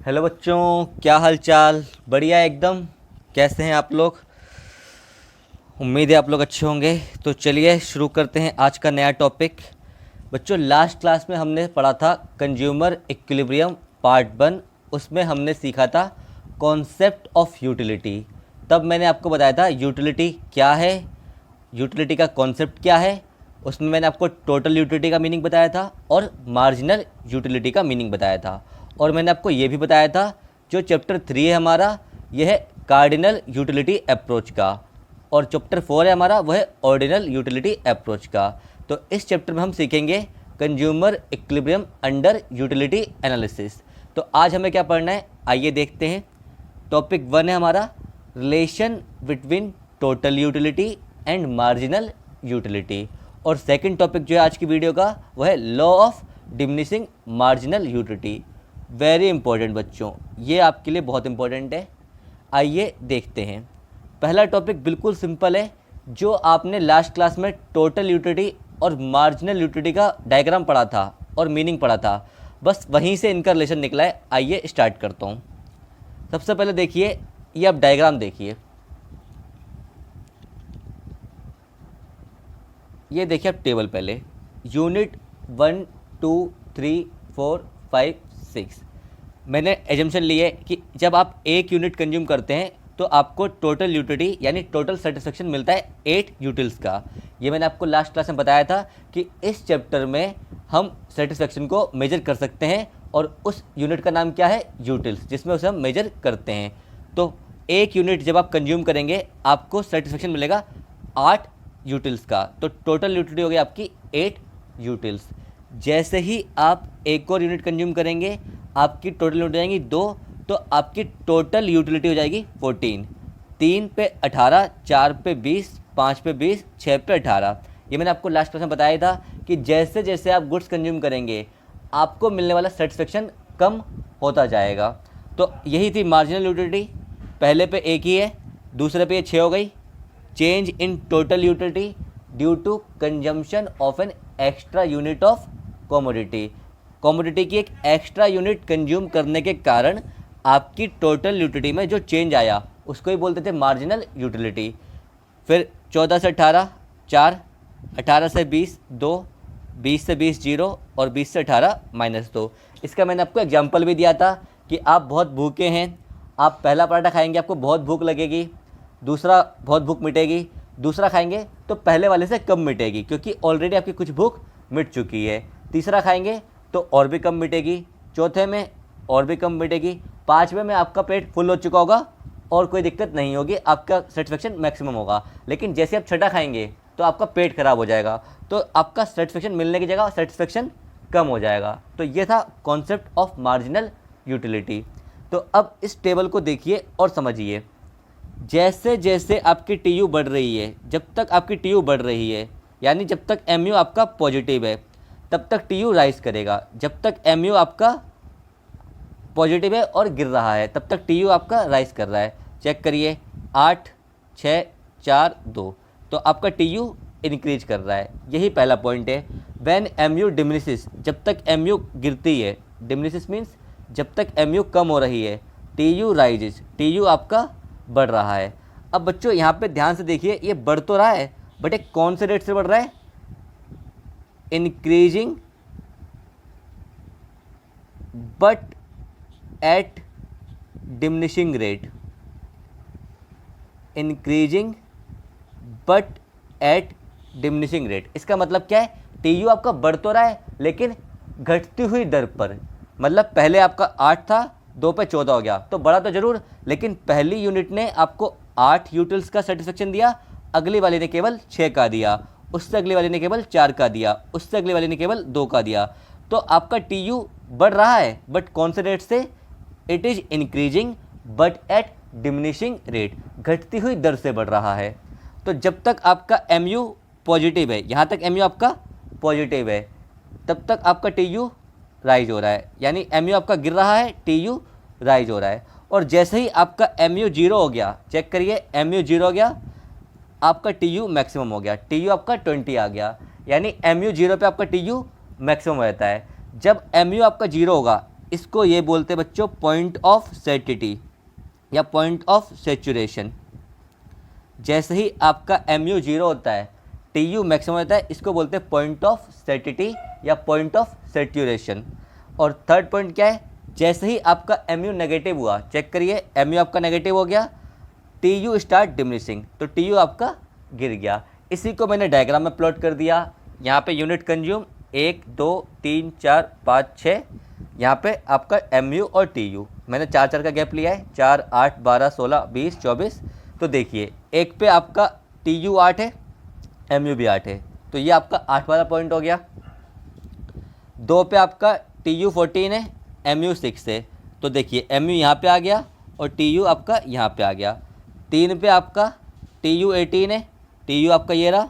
Hello बच्चों, क्या हाल चाल। बढ़िया एकदम। कैसे हैं आप लोग? उम्मीद है आप लोग अच्छे होंगे। तो चलिए शुरू करते हैं आज का नया टॉपिक। बच्चों, लास्ट क्लास में हमने पढ़ा था कंज्यूमर इक्विलिब्रियम पार्ट 1। उसमें हमने सीखा था कॉन्सेप्ट ऑफ यूटिलिटी। तब मैंने आपको बताया था यूटिलिटी क्या है, यूटिलिटी का कॉन्सेप्ट क्या है। उसमें मैंने आपको टोटल यूटिलिटी का मीनिंग बताया था और मार्जिनल यूटिलिटी का मीनिंग बताया था। और मैंने आपको ये भी बताया था जो चैप्टर 3 है हमारा, यह है कार्डिनल यूटिलिटी अप्रोच का, और चैप्टर 4 है हमारा, वह है ऑर्डिनल यूटिलिटी अप्रोच का। तो इस चैप्टर में हम सीखेंगे consumer equilibrium under utility analysis. तो आज हमें क्या पढ़ना है, आइए देखते हैं। टॉपिक 1 है हमारा relation between total utility and marginal utility. और सेकंड टॉपिक जो है आज की वीडियो का, वह है law of diminishing marginal utility. Very important बच्चों, ये आपके लिए बहुत इंपॉर्टेंट है। आइए देखते हैं। पहला टॉपिक बिल्कुल सिंपल है, जो आपने लास्ट क्लास में टोटल यूटिलिटी और मार्जिनल यूटिलिटी का डायग्राम पढ़ा था और मीनिंग पढ़ा था, बस वहीं से इनका रिलेशन निकला है। आइए स्टार्ट करता हूँ। सबसे पहले देखिए, ये आप डायग्राम देखिए। ये देखिए आप टेबल, पहले यूनिट 1 2 3 4 5 6। मैंने एजम्पशन ली है कि जब आप एक यूनिट कंज्यूम करते हैं तो आपको टोटल यूटिलिटी यानी टोटल सेटिस्फेक्शन मिलता है 8 यूटिल्स का। ये मैंने आपको लास्ट क्लास में बताया था कि इस चैप्टर में हम सेटिस्फेक्शन को मेजर कर सकते हैं, और उस यूनिट का नाम क्या है, यूटिल्स, जिसमें उसे हम मेजर करते हैं। तो एक यूनिट जब आप कंज्यूम करेंगे आपको सेटिस्फेक्शन मिलेगा 8 यूटिल्स का। तो टोटल यूटिलिटी हो गई आपकी 8 यूटिल्स। जैसे ही आप एक और यूनिट कंज्यूम करेंगे आपकी टोटल यूनिट हो जाएंगी 2, तो आपकी टोटल यूटिलिटी हो जाएगी 14। 3 पे 18, 4 पे 20, 5 पे 20, 6 पे 18। ये मैंने आपको लास्ट क्लास में बताया था कि जैसे जैसे आप गुड्स कंज्यूम करेंगे आपको मिलने वाला सेटिस्फेक्शन कम होता जाएगा। तो यही थी मार्जिनल यूटिलिटी। पहले पे एक ही है, दूसरे पे ये 6 हो गई। Change in total utility due to consumption of an extra unit of commodity. Commodity की एक एक्स्ट्रा यूनिट कंज्यूम करने के कारण आपकी टोटल यूटिलिटी में जो चेंज आया उसको ही बोलते थे मार्जिनल यूटिलिटी। फिर 14 से 18 4, 18 से 20 2, 20 से 20 0, और 20 से 18 -2। इसका मैंने आपको एग्जाम्पल भी दिया था कि आप बहुत भूखे हैं, आप पहला पराठा खाएंगे आपको बहुत भूख लगेगी, दूसरा बहुत भूख मिटेगी, दूसरा खाएंगे तो पहले वाले से कम मिटेगी क्योंकि ऑलरेडी आपकी कुछ भूख मिट चुकी है। तीसरा खाएंगे तो और भी कम मिटेगी, चौथे में और भी कम मिटेगी, पाँचवें में आपका पेट फुल हो चुका होगा और कोई दिक्कत नहीं होगी, आपका सेटिस्फेक्शन मैक्सिमम होगा। लेकिन जैसे आप छठा खाएंगे तो आपका पेट खराब हो जाएगा, तो आपका सेटिस्फेक्शन मिलने की जगह सेटिस्फेक्शन कम हो जाएगा। तो ये था कॉन्सेप्ट ऑफ मार्जिनल यूटिलिटी। तो अब इस टेबल को देखिए और समझिए। जैसे जैसे आपकी टीयू बढ़ रही है, जब तक आपकी टीयू बढ़ रही है यानी जब तक एमयू आपका पॉजिटिव है तब तक टीयू राइज करेगा। जब तक एमयू आपका पॉजिटिव है और गिर रहा है तब तक टीयू आपका राइज कर रहा है। चेक करिए, 8 6 4 2, तो आपका टीयू इंक्रीज कर रहा है। यही पहला पॉइंट है। व्हेन एमयू डिमिनिशेस, जब तक एमयू गिरती है, डिमिनिशेस मीन्स जब तक एमयू कम हो रही है, टीयू राइजेज, टीयू आपका बढ़ रहा है। अब बच्चों यहाँ पे ध्यान से देखिए, ये बढ़ तो रहा है बट एक कौन से रेट से बढ़ रहा है, increasing but at diminishing rate, increasing but at diminishing rate. इसका मतलब क्या है, टीयू आपका बढ़ तो रहा है लेकिन घटती हुई दर पर। मतलब पहले आपका 8 था, 2 पे 14 हो गया, तो बढ़ा तो जरूर, लेकिन पहली यूनिट ने आपको 8 यूटिल्स का सेटिस्फेक्शन दिया, अगली वाली ने केवल 6 का दिया, उससे अगली वाली ने केवल 4 का दिया, उससे अगली वाली ने केवल 2 का दिया। तो आपका टीयू बढ़ रहा है बट कौन से रेट से, it is increasing but at diminishing rate, घटती हुई दर से बढ़ रहा है। तो जब तक आपका एमयू पॉजिटिव है, यहाँ तक एमयू आपका पॉजिटिव है, तब तक आपका टीयू राइज हो रहा है, यानी एमयू आपका गिर रहा है, टीयू राइज हो रहा है। और जैसे ही आपका एमयू 0 हो गया, चेक करिए, एमयू 0 हो गया, आपका टीयू मैक्सिमम हो गया, टीयू आपका 20 आ गया, यानी एमयू 0 पे आपका टीयू मैक्सिमम रहता है। जब एमयू आपका 0 होगा, इसको ये बोलते हैं बच्चों पॉइंट ऑफ सैटिटी या पॉइंट ऑफ सेचुरेशन। जैसे ही आपका mu 0 होता है, Tu मैक्सिमम होता है, इसको बोलते हैं पॉइंट ऑफ सैटिटी या पॉइंट ऑफ सेचुरेशन। और थर्ड पॉइंट क्या है, जैसे ही आपका mu नेगेटिव हुआ, चेक करिए mu आपका नेगेटिव हो गया, Tu स्टार्ट डिमिनिशिंग, तो Tu आपका गिर गया। इसी को मैंने डायग्राम में प्लॉट कर दिया। यहाँ पे यूनिट कंज्यूम 1 2 3 4 5 6, यहाँ पे आपका mu और Tu मैंने 4 का गैप लिया है, 4 8 12 16 20 24। तो देखिए एक पे आपका Tu 8 है, mu भी 8 है, तो ये आपका 8 वाला पॉइंट हो गया। 2 पे आपका Tu 14 है, mu 6 है, तो देखिए mu यहाँ पे आ गया और Tu आपका यहाँ पे आ गया। 3 पे आपका Tu 18 है, Tu आपका ये रहा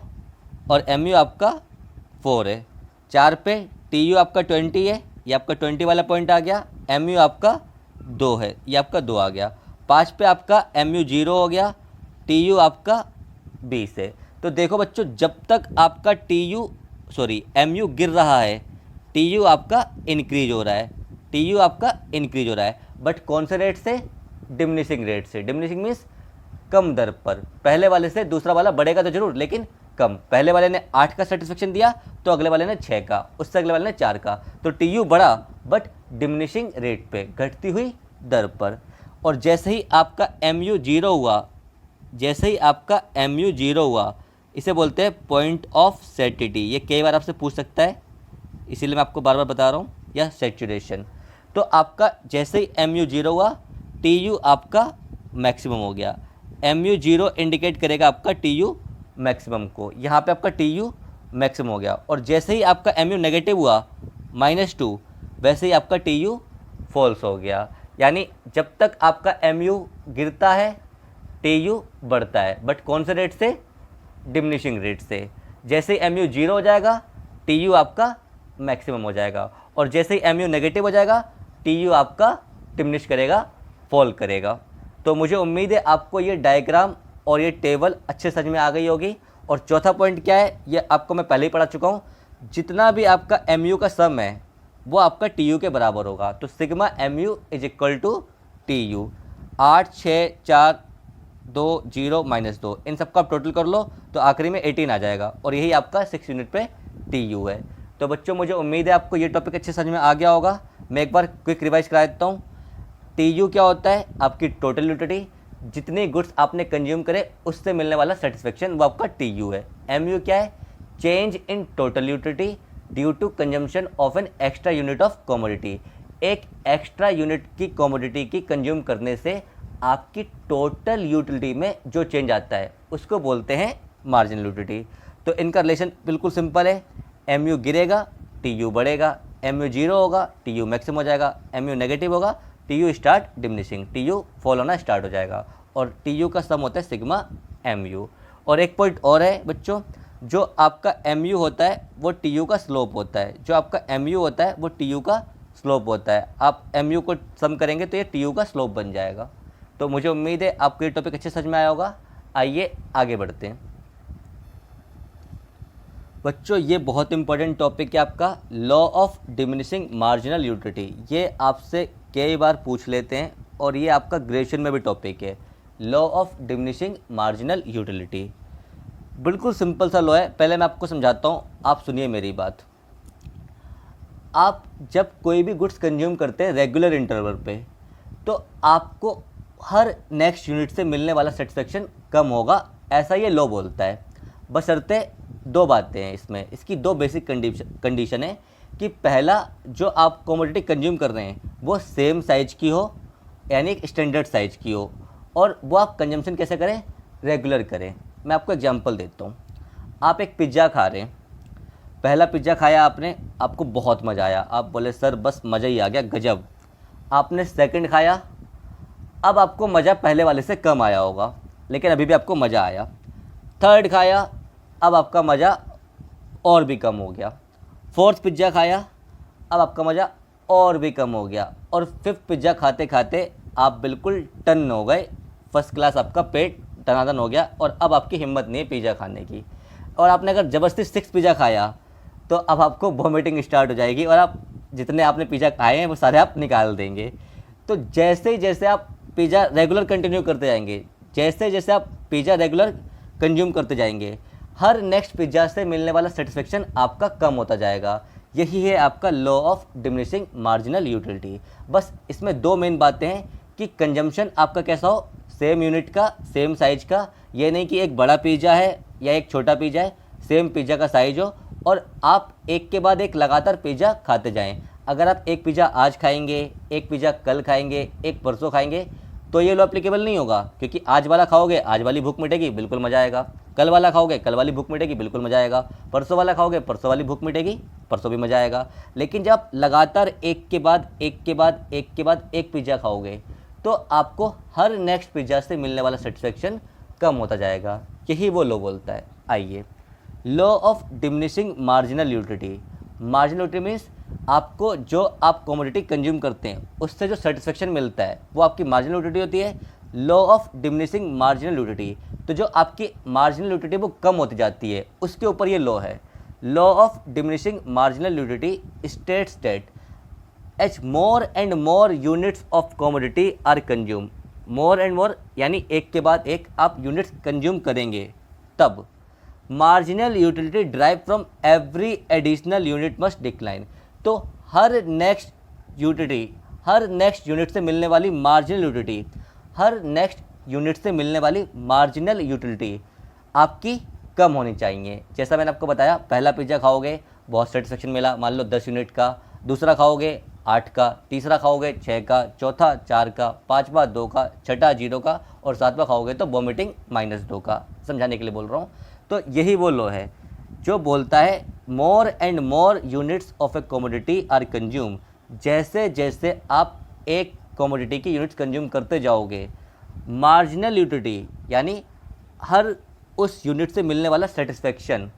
और mu आपका 4 है। 4 पे Tu आपका 20 है, ये आपका 20 वाला पॉइंट आ गया, mu आपका 2 है, ये आपका 2 आ गया। 5 पे आपका mu 0 हो गया, Tu आपका 20 है। तो देखो बच्चों, जब तक आपका mu गिर रहा है, Tu आपका इंक्रीज हो रहा है, Tu आपका इंक्रीज हो रहा है, बट कौन से रेट से? डिमिनिशिंग रेट से। डिमिनिशिंग मीन्स कम दर पर। पहले वाले से दूसरा वाला बढ़ेगा तो जरूर, लेकिन कम। पहले वाले ने 8 का सेटिस्फेक्शन दिया तो अगले वाले ने 6 का, उससे अगले वाले ने 4 का, तो Tu बढ़ा बट डिमिनिशिंग रेट पे, घटती हुई दर पर। और जैसे ही आपका mu 0 हुआ, जैसे ही आपका mu 0 हुआ, इसे बोलते हैं पॉइंट ऑफ सैटिटी। ये कई बार आपसे पूछ सकता है, इसीलिए मैं आपको बार बार बता रहा हूँ, या सैचुरेशन। तो आपका जैसे ही mu 0 हुआ, Tu आपका मैक्सिमम हो गया। mu 0 इंडिकेट करेगा आपका Tu मैक्सिमम को, यहाँ पे आपका Tu मैक्सिमम हो गया। और जैसे ही आपका mu नेगेटिव हुआ -2, वैसे ही आपका Tu फॉल्स हो गया। यानी जब तक आपका mu गिरता है, Tu बढ़ता है, बट कौन से रेट से? डिमिनिशिंग रेट से। जैसे ही mu 0 हो जाएगा, Tu आपका मैक्सिमम हो जाएगा, और जैसे ही mu नेगेटिव हो जाएगा, Tu आपका डिमिनिश करेगा, फॉल करेगा। तो मुझे उम्मीद है आपको ये डायग्राम और ये टेबल अच्छे समझ में आ गई होगी। और चौथा पॉइंट क्या है, ये आपको मैं पहले ही पढ़ा चुका हूँ, जितना भी आपका mu का सम है वो आपका Tu के बराबर होगा। तो sigma mu is equal to Tu। 8 6 4 2 0 -2, इन सबका आप टोटल कर लो तो आखिरी में 18 आ जाएगा, और यही आपका 6 यूनिट पे Tu है। तो बच्चों मुझे उम्मीद है आपको ये टॉपिक अच्छे समझ में आ गया होगा। मैं एक बार क्विक रिवाइज करा देता हूँ। Tu क्या होता है? आपकी टोटल यूटिलिटी, जितनी गुड्स आपने कंज्यूम करे उससे मिलने वाला सेटिस्फेक्शन, वो आपका Tu है। mu क्या है? Change in total utility due to consumption of an extra unit of commodity. एक एक्स्ट्रा यूनिट की कमोडिटी की कंज्यूम करने से आपकी टोटल यूटिलिटी में जो चेंज आता है उसको बोलते हैं मार्जिनल यूटिलिटी। तो इनका रिलेशन बिल्कुल सिंपल है, mu गिरेगा Tu बढ़ेगा, mu 0 होगा Tu मैक्सिमम हो जाएगा, mu नेगेटिव होगा Tu start diminishing, Tu fall होना स्टार्ट हो जाएगा, और Tu का सम होता है सिग्मा mu। और एक पॉइंट और है बच्चों, जो आपका mu होता है वो Tu का स्लोप होता है, जो आपका mu होता है वो Tu का स्लोप होता है। आप mu को सम करेंगे तो ये Tu का स्लोप बन जाएगा। तो मुझे उम्मीद है आपको ये टॉपिक अच्छे समझ में आया होगा। आइए आगे बढ़ते हैं बच्चों। ये बहुत इंपॉर्टेंट टॉपिक है आपका law of diminishing marginal utility. ये आपसे कई बार पूछ लेते हैं, और ये आपका ग्रेजुएशन में भी टॉपिक है, law of diminishing marginal utility. बिल्कुल सिंपल सा लॉ है, पहले मैं आपको समझाता हूँ, आप सुनिए मेरी बात। आप जब कोई भी गुड्स कंज्यूम करते हैं रेगुलर इंटरवल पे, तो आपको हर नेक्स्ट यूनिट से मिलने वाला सेटिस्फेक्शन कम होगा, ऐसा ये लॉ बोलता है। बशर्ते 2 बातें हैं इसमें, इसकी 2 बेसिक कंडीशन है कि पहला, जो आप कमोडिटी कंज्यूम कर रहे हैं वो सेम साइज की हो, यानी स्टैंडर्ड साइज की हो, और वो आप कंजम्पशन कैसे करें? रेगुलर करें। मैं आपको एग्जांपल देता हूँ। आप एक पिज़्ज़ा खा रहे हैं, पहला पिज़्ज़ा खाया आपने, आपको बहुत मज़ा आया, आप बोले सर बस मज़ा ही आ गया, गजब। आपने सेकंड खाया, अब आपको मज़ा पहले वाले से कम आया होगा, लेकिन अभी भी आपको मज़ा आया। थर्ड खाया, अब आपका मज़ा और भी कम हो गया। फोर्थ पिज़्ज़ा खाया, अब आपका मज़ा और भी कम हो गया। और फिफ्थ पिज़्ज़ा खाते खाते आप बिल्कुल टन हो गए, फर्स्ट क्लास आपका पेट टनाटन हो गया, और अब आपकी हिम्मत नहीं है पिज़्ज़ा खाने की। और आपने अगर ज़बरदस्ती 6 पिज़्ज़ा खाया तो अब आपको वॉमिटिंग स्टार्ट हो जाएगी, और आप जितने आपने पिज़्ज़ा खाए हैं वो सारे आप निकाल देंगे। तो जैसे जैसे आप पिज़्ज़ा रेगुलर कंटिन्यू करते जाएंगे, जैसे जैसे आप पिज़्ज़ा रेगुलर कंज्यूम करते जाएंगे, हर नेक्स्ट पिज़्ज़ा से मिलने वाला सेटिस्फेक्शन आपका कम होता जाएगा। यही है आपका law of diminishing marginal utility. बस इसमें दो मेन बातें हैं कि कंजम्पशन आपका कैसा हो, सेम यूनिट का, सेम साइज का। ये नहीं कि एक बड़ा पिज़्ज़ा है या एक छोटा पिज़्ज़ा है, सेम पिज़्ज़ा का साइज हो और आप एक के बाद एक लगातार पिज़्ज़ा खाते जाएं। अगर आप एक पिज़्ज़ा आज खाएंगे, एक पिज़्ज़ा कल खाएंगे, एक परसों खाएंगे, तो ये लॉ एप्लीकेबल नहीं होगा, क्योंकि आज वाला खाओगे आज वाली भूख मिटेगी, बिल्कुल मज़ा आएगा। कल वाला खाओगे कल वाली भूख मिटेगी, बिल्कुल मज़ा आएगा। परसों वाला खाओगे परसों वाली भूख मिटेगी, परसों भी मज़ा आएगा। लेकिन जब आप लगातार एक के बाद एक के बाद एक के बाद एक पिज़्ज़ा खाओगे तो आपको हर नेक्स्ट पिज़्ज़ा से मिलने वाला सेटिस्फेक्शन कम होता जाएगा। यही वो लॉ बोलता है। आइए, law of diminishing marginal utility. Marginal utility means आपको जो आप कमोडिटी कंज्यूम करते हैं उससे जो सेटिस्फेक्शन मिलता है वो आपकी मार्जिनल यूटिलिटी होती है। Law of diminishing marginal utility, तो जो आपकी मार्जिनल यूटिलिटी वो कम होती जाती है, उसके ऊपर ये लॉ है। Law of diminishing marginal utility states that each more and more units of commodity are consume, more and more यानी एक के बाद एक आप यूनिट्स कंज्यूम करेंगे तब marginal utility drive from every additional unit must decline. तो हर नेक्स्ट यूटिलिटी, हर next unit से मिलने वाली मार्जिनल यूटिलिटी, हर नेक्स्ट यूनिट से मिलने वाली मार्जिनल यूटिलिटी आपकी कम होनी चाहिए। जैसा मैंने आपको बताया, पहला पिज़्ज़ा खाओगे बहुत सेटिस्फेक्शन मिला, मान लो 10 यूनिट का, दूसरा खाओगे 8 का, तीसरा खाओगे 6 का, चौथा 4 का, पाँचवा 2 का, छठा 0 का और सातवां खाओगे तो वॉमिटिंग -2 का। समझाने के लिए बोल रहा हूँ। तो यही वो लॉ है जो बोलता है more and more units of a commodity are consume. जैसे जैसे आप एक कमोडिटी की यूनिट्स कंज्यूम करते जाओगे, मार्जिनल यूटिलिटी यानी हर उस यूनिट से मिलने वाला सेटिस्फेक्शन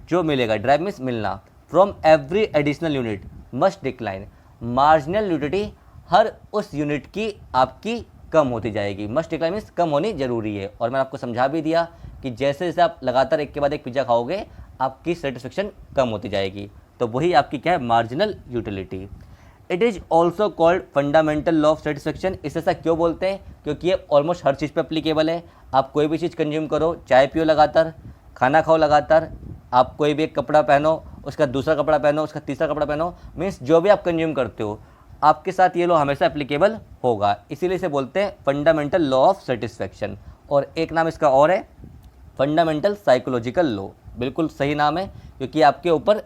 जो मिलेगा, ड्राइव मीन्स मिलना, from every additional unit must decline. Marginal utility हर उस यूनिट की आपकी कम होती जाएगी। मस्ट डिक्लाइन मीन्स कम होनी जरूरी है। और मैंने आपको समझा भी दिया कि जैसे जैसे आप लगातार एक के बाद एक पिज़्ज़ा खाओगे आपकी सेटिस्फेक्शन कम होती जाएगी। तो वही आपकी क्या है, marginal utility. It is also called fundamental law of satisfaction. इसे ऐसा क्यों बोलते हैं, क्योंकि ये ऑलमोस्ट हर चीज़ पे अप्लीकेबल है। आप कोई भी चीज़ कंज्यूम करो, चाय पियो लगातार, खाना खाओ लगातार, आप कोई भी एक कपड़ा पहनो, उसका दूसरा कपड़ा पहनो, उसका तीसरा कपड़ा पहनो, मीन्स जो भी आप कंज्यूम करते हो आपके साथ ये लॉ हमेशा एप्लीकेबल होगा। इसीलिए इसे बोलते हैं फंडामेंटल लॉ ऑफ सेटिस्फेक्शन। और एक नाम इसका और है, फंडामेंटल साइकोलॉजिकल लॉ। बिल्कुल सही नाम है, क्योंकि आपके ऊपर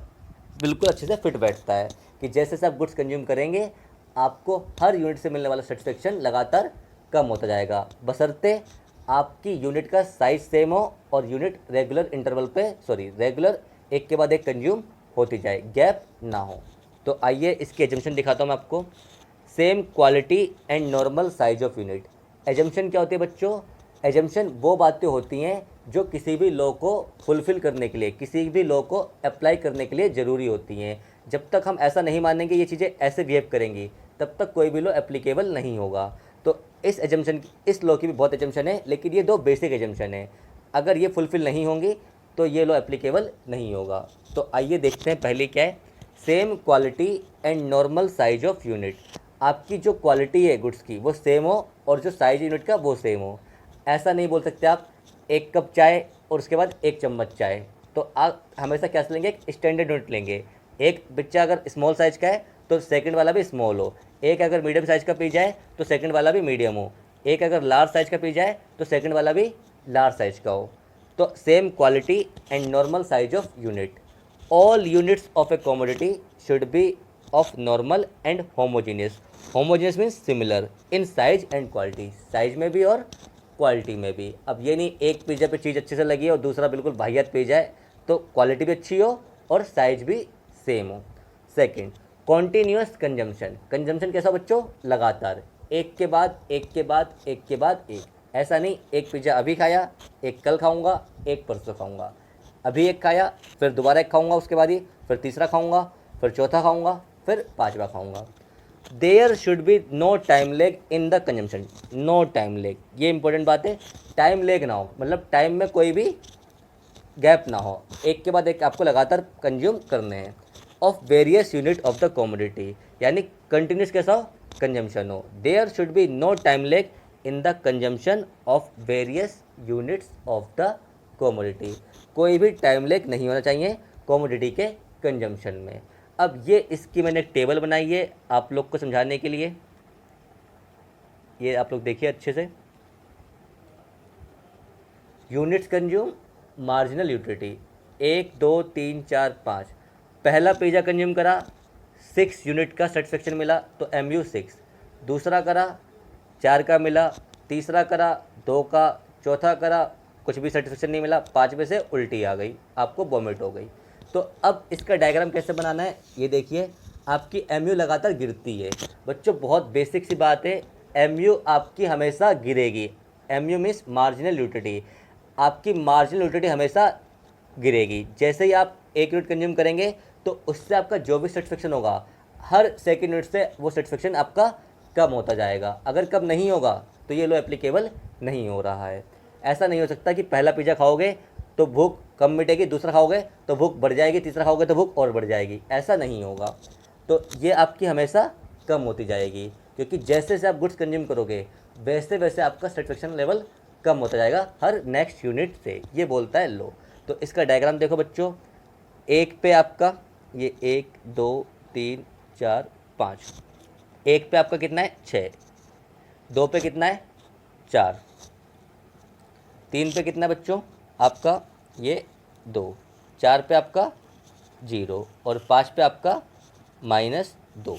बिल्कुल अच्छे से फिट बैठता है कि जैसे जैसे आप गुड्स कंज्यूम करेंगे आपको हर यूनिट से मिलने वाला सेटिस्फेक्शन लगातार कम होता जाएगा, बशर्ते आपकी यूनिट का साइज सेम हो और यूनिट रेगुलर इंटरवल पे, रेगुलर एक के बाद एक कंज्यूम होती जाए, गैप ना हो। तो आइए इसकी एजम्पशन दिखाता हूँ मैं आपको। Same quality and normal size of unit. Assumption क्या होती है बच्चों? एजम्पशन वो बातें होती हैं जो किसी भी लॉ को फुलफ़िल करने के लिए, किसी भी लॉ को अप्लाई करने के लिए ज़रूरी होती हैं। जब तक हम ऐसा नहीं मानेंगे ये चीज़ें ऐसे बिहेव करेंगी, तब तक कोई भी लॉ एप्लीकेबल नहीं होगा। तो इस एजम्पशन, इस लॉ की भी बहुत एजम्पशन है, लेकिन ये दो बेसिक एजम्पशन है। अगर ये फुलफ़िल नहीं होंगी तो ये लॉ एप्लीकेबल नहीं होगा। तो आइए देखते हैं पहले क्या है। Same quality and normal size of unit. आपकी जो क्वालिटी है गुड्स की वो सेम हो और जो साइज यूनिट का वो सेम हो। ऐसा नहीं बोल सकते आप 1 कप चाय और उसके बाद 1 चम्मच चाय। तो आप हमेशा क्या लेंगे, एक स्टैंडर्ड यूनिट लेंगे। एक बच्चा अगर स्मॉल साइज़ का है तो सेकंड वाला भी स्मॉल हो, एक अगर मीडियम साइज़ का पी जाए तो सेकंड वाला भी मीडियम हो, एक अगर लार्ज साइज़ का पी जाए तो सेकंड वाला भी लार्ज साइज़ का हो। तो same quality and normal size of unit. All units of a commodity should be of normal and homogeneous. Homogeneous means similar in size and quality, size में भी और क्वालिटी में भी। अब ये नहीं एक पिज़्ज़ा पे चीज़ अच्छे से लगी है और दूसरा बिल्कुल वाहियात पिज़्ज़ा है, तो क्वालिटी भी अच्छी हो और साइज भी सेम हो। Second, continuous consumption. कंजम्पशन कैसा बच्चों? लगातार, एक के बाद एक के बाद एक के बाद एक। ऐसा नहीं एक पिज़्ज़ा अभी खाया, एक कल खाऊंगा, एक परसों खाऊंगा, अभी एक खाया फिर दोबारा एक खाऊंगा, उसके बाद ही फिर तीसरा खाऊंगा, फिर चौथा खाऊंगा, फिर पाँचवा खाऊंगा। There should be no time lag in the consumption. No time lag, ये इंपॉर्टेंट बात है। टाइम लेग ना हो, मतलब टाइम में कोई भी गैप ना हो, एक के बाद एक आपको लगातार कंज्यूम करने हैं। Of various unit of the commodity, यानी कंटिन्यूस कैसा हो, कंजम्पशन हो। There should be no time lag in the consumption of various units of the commodity, कोई भी टाइम लेग नहीं होना चाहिए कमोडिटी के कंजम्पशन में। अब ये इसकी मैंने एक टेबल बनाई है आप लोग को समझाने के लिए, ये आप लोग देखिए अच्छे से। Units consume, marginal utility, 1 2 3 4 5। पहला पिज़्ज़ा कंज्यूम करा, 6 यूनिट का सेटिस्फेक्शन मिला तो MU 6। दूसरा करा 4 का मिला, तीसरा करा 2 का, चौथा करा कुछ भी सेटिस्फेक्शन नहीं मिला, 5वें से उल्टी आ गई, आपको वॉमिट हो गई। तो अब इसका डायग्राम कैसे बनाना है ये देखिए। आपकी MU लगातार गिरती है बच्चों, बहुत बेसिक सी बात है, MU आपकी हमेशा गिरेगी। MU मीन्स मार्जिनल यूटिलिटी, आपकी मार्जिनल यूटिलिटी हमेशा गिरेगी। जैसे ही आप 1 यूनिट कंज्यूम करेंगे तो उससे आपका जो भी सेटिस्फेक्शन होगा हर सेकेंड यूनिट से वो सेटिस्फेक्शन आपका कम होता जाएगा। अगर कम नहीं होगा तो ये लो एप्लीकेबल नहीं हो रहा है। ऐसा नहीं हो सकता कि पहला पिज़्ज़ा खाओगे तो भूख कम मिटेगी, दूसरा खाओगे तो भूख बढ़ जाएगी, तीसरा खाओगे तो भूख और बढ़ जाएगी, ऐसा नहीं होगा। तो ये आपकी हमेशा कम होती जाएगी, क्योंकि जैसे जैसे आप गुड्स कंज्यूम करोगे वैसे वैसे आपका सेटिस्फेक्शन लेवल कम होता जाएगा हर नेक्स्ट यूनिट से, ये बोलता है लो। तो इसका डायग्राम देखो बच्चों, 1 पे आपका ये 1 2 3 4 5, 1 पे आपका कितना है 6, 2 पे कितना है 4, 3 पे कितना है बच्चों आपका ये 2, 4 पे आपका 0 और 5 पे आपका -2।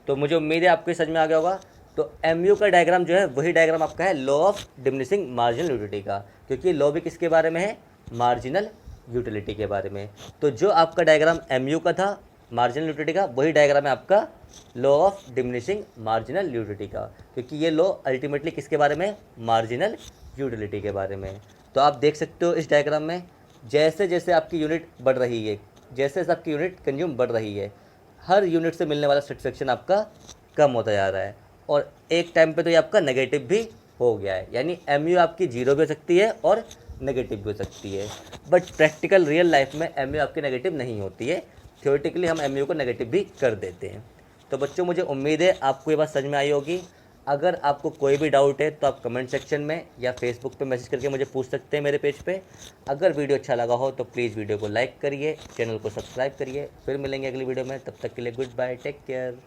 तो मुझे उम्मीद है आपको समझ में आ गया होगा। तो MU का डायग्राम जो है वही डायग्राम आपका है law of diminishing marginal utility का, क्योंकि लॉ भी किसके बारे में है, मार्जिनल यूटिलिटी के बारे में। तो जो आपका डायग्राम MU का था मार्जिनल यूटिलिटी का, वही डायग्राम है आपका law of diminishing marginal utility का, क्योंकि ये लॉ अल्टीमेटली किसके बारे में, मार्जिनल यूटिलिटी के बारे में। तो आप देख सकते हो इस डायग्राम में जैसे जैसे आपकी यूनिट बढ़ रही है, जैसे जैसे आपकी यूनिट कंज्यूम बढ़ रही है, हर यूनिट से मिलने वाला सेटिस्फेक्शन आपका कम होता जा रहा है, और एक टाइम पे तो ये आपका नेगेटिव भी हो गया है। यानी MU आपकी 0 भी हो सकती है और नेगेटिव भी हो सकती है, बट प्रैक्टिकल रियल लाइफ में MU आपकी नेगेटिव नहीं होती है। थ्योरेटिकली हम MU को नेगेटिव भी कर देते हैं। तो बच्चों मुझे उम्मीद है आपको ये बात समझ में आई होगी। अगर आपको कोई भी डाउट है तो आप कमेंट सेक्शन में या फेसबुक पे मैसेज करके मुझे पूछ सकते हैं मेरे पेज पे। अगर वीडियो अच्छा लगा हो तो प्लीज़ वीडियो को लाइक करिए, चैनल को सब्सक्राइब करिए। फिर मिलेंगे अगली वीडियो में, तब तक के लिए गुड बाय, टेक केयर।